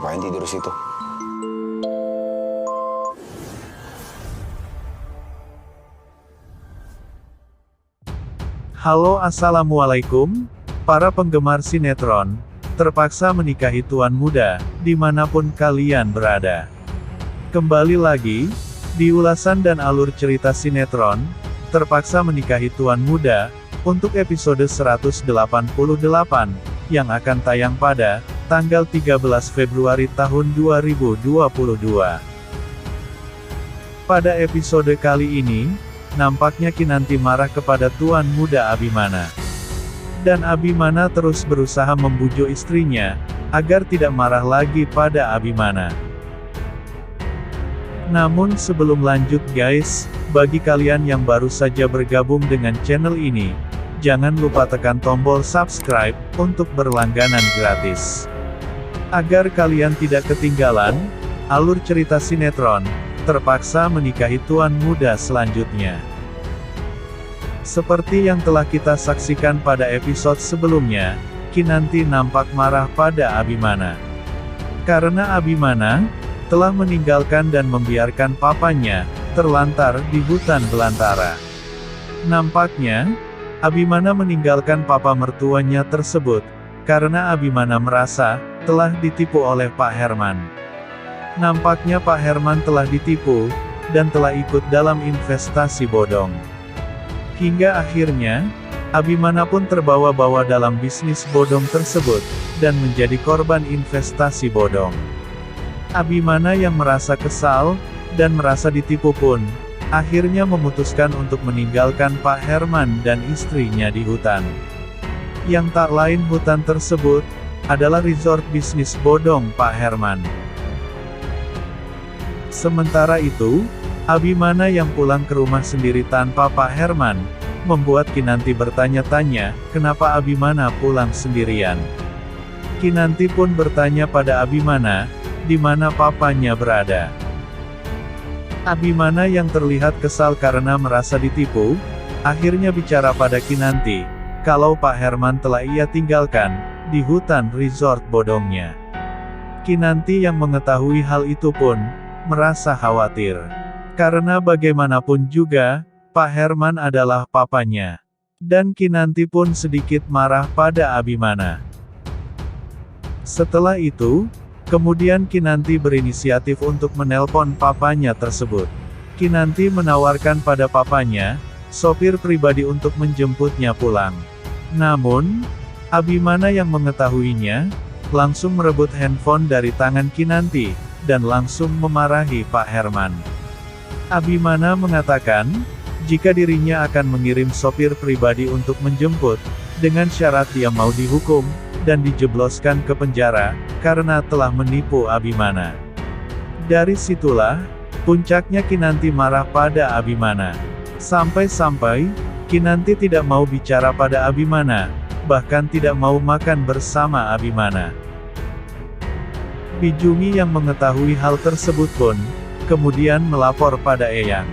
ngapain tidur situ? Halo, assalamualaikum, para penggemar sinetron, terpaksa menikahi tuan muda, dimanapun kalian berada. Kembali lagi, di ulasan dan alur cerita sinetron, terpaksa menikahi tuan muda, untuk episode 188, yang akan tayang pada, tanggal 13 Februari tahun 2022. Pada episode kali ini, nampaknya Kinanti marah kepada tuan muda Abimana. Dan Abimana terus berusaha membujuk istrinya, agar tidak marah lagi pada Abimana. Namun sebelum lanjut guys, bagi kalian yang baru saja bergabung dengan channel ini, jangan lupa tekan tombol subscribe, untuk berlangganan gratis. Agar kalian tidak ketinggalan, alur cerita sinetron, terpaksa menikahi tuan muda selanjutnya. Seperti yang telah kita saksikan pada episode sebelumnya, Kinanti nampak marah pada Abimana. Karena Abimana telah meninggalkan dan membiarkan papanya terlantar di hutan belantara. Nampaknya, Abimana meninggalkan papa mertuanya tersebut, karena Abimana merasa telah ditipu oleh Pak Herman. Nampaknya Pak Herman telah ditipu, dan telah ikut dalam investasi bodong. Hingga akhirnya, Abimana pun terbawa-bawa dalam bisnis bodong tersebut, dan menjadi korban investasi bodong. Abimana yang merasa kesal, dan merasa ditipu pun, akhirnya memutuskan untuk meninggalkan Pak Herman dan istrinya di hutan. Yang tak lain hutan tersebut, adalah resort bisnis bodong Pak Herman. Sementara itu, Abimana yang pulang ke rumah sendiri tanpa Pak Herman, membuat Kinanti bertanya-tanya, kenapa Abimana pulang sendirian. Kinanti pun bertanya pada Abimana, di mana papanya berada. Abimana yang terlihat kesal karena merasa ditipu, akhirnya bicara pada Kinanti, kalau Pak Herman telah ia tinggalkan, di hutan resort bodongnya. Kinanti yang mengetahui hal itu pun, merasa khawatir. Karena bagaimanapun juga, Pak Herman adalah papanya. Dan Kinanti pun sedikit marah pada Abimana. Setelah itu, kemudian Kinanti berinisiatif untuk menelpon papanya tersebut. Kinanti menawarkan pada papanya, sopir pribadi untuk menjemputnya pulang. Namun, Abimana yang mengetahuinya, langsung merebut handphone dari tangan Kinanti, dan langsung memarahi Pak Herman. Abimana mengatakan, jika dirinya akan mengirim sopir pribadi untuk menjemput, dengan syarat dia mau dihukum, dan dijebloskan ke penjara, karena telah menipu Abimana. Dari situlah, puncaknya Kinanti marah pada Abimana. Sampai-sampai, Kinanti tidak mau bicara pada Abimana, bahkan tidak mau makan bersama Abimana. Bijumi yang mengetahui hal tersebut pun, kemudian melapor pada Eyang,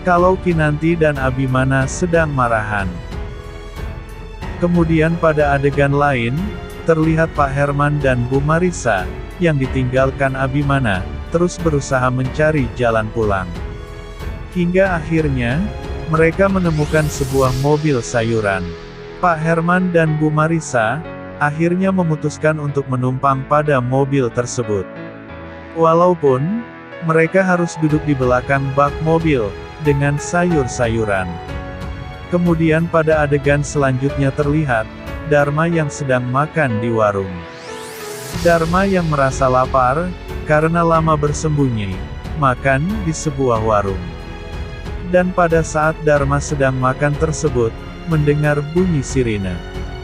kalau Kinanti dan Abimana sedang marahan. Kemudian pada adegan lain, terlihat Pak Herman dan Bu Marissa, yang ditinggalkan Abimana, terus berusaha mencari jalan pulang. Hingga akhirnya, mereka menemukan sebuah mobil sayuran. Pak Herman dan Bu Marissa, akhirnya memutuskan untuk menumpang pada mobil tersebut. Walaupun, mereka harus duduk di belakang bak mobil, dengan sayur-sayuran. Kemudian pada adegan selanjutnya terlihat, Dharma yang sedang makan di warung. Dharma yang merasa lapar, karena lama bersembunyi, makan di sebuah warung. Dan pada saat Dharma sedang makan tersebut, mendengar bunyi sirine.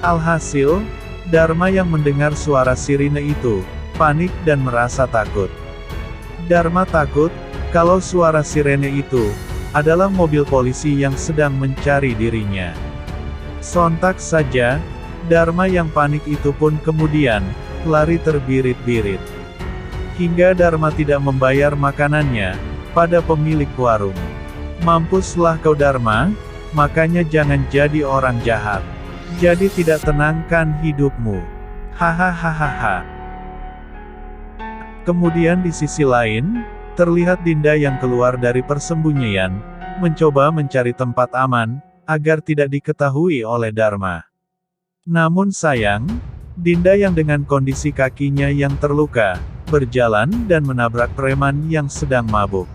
Alhasil, Dharma yang mendengar suara sirine itu, panik dan merasa takut. Dharma takut, kalau suara sirene itu, adalah mobil polisi yang sedang mencari dirinya. Sontak saja, Dharma yang panik itu pun kemudian, lari terbirit-birit. Hingga Dharma tidak membayar makanannya, pada pemilik warung. Mampuslah kau Dharma, makanya jangan jadi orang jahat. Jadi tidak tenangkan hidupmu. Hahaha. Kemudian di sisi lain, terlihat Dinda yang keluar dari persembunyian, mencoba mencari tempat aman, agar tidak diketahui oleh Dharma. Namun sayang, Dinda yang dengan kondisi kakinya yang terluka, berjalan dan menabrak preman yang sedang mabuk.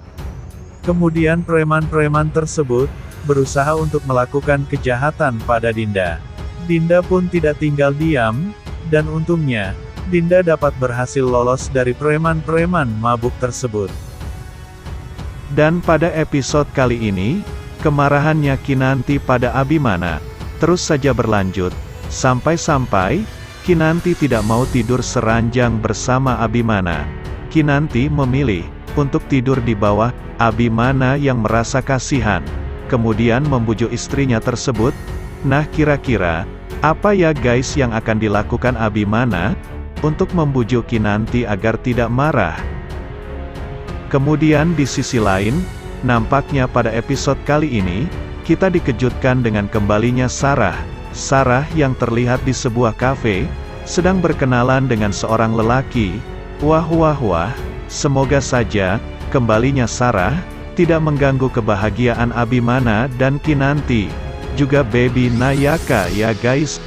Kemudian preman-preman tersebut, berusaha untuk melakukan kejahatan pada Dinda. Dinda pun tidak tinggal diam, dan untungnya, Dinda dapat berhasil lolos dari preman-preman mabuk tersebut. Dan pada episode kali ini, kemarahannya Kinanti pada Abimana terus saja berlanjut, sampai-sampai Kinanti tidak mau tidur seranjang bersama Abimana. Kinanti memilih untuk tidur di bawah Abimana yang merasa kasihan, kemudian membujuk istrinya tersebut. Nah, kira-kira apa ya guys yang akan dilakukan Abimana untuk membujuk Kinanti agar tidak marah? Kemudian di sisi lain, nampaknya pada episode kali ini, kita dikejutkan dengan kembalinya Sarah. Sarah yang terlihat di sebuah kafe, sedang berkenalan dengan seorang lelaki. Wah wah wah, semoga saja, kembalinya Sarah, tidak mengganggu kebahagiaan Abimana dan Kinanti, juga baby Nayaka ya guys.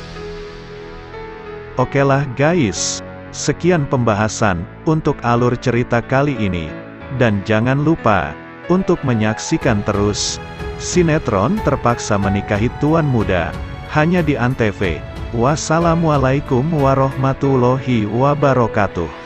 Okelah guys, sekian pembahasan untuk alur cerita kali ini. Dan jangan lupa untuk menyaksikan terus sinetron Terpaksa Menikahi Tuan Muda, hanya di Antv. Wassalamualaikum warahmatullahi wabarakatuh.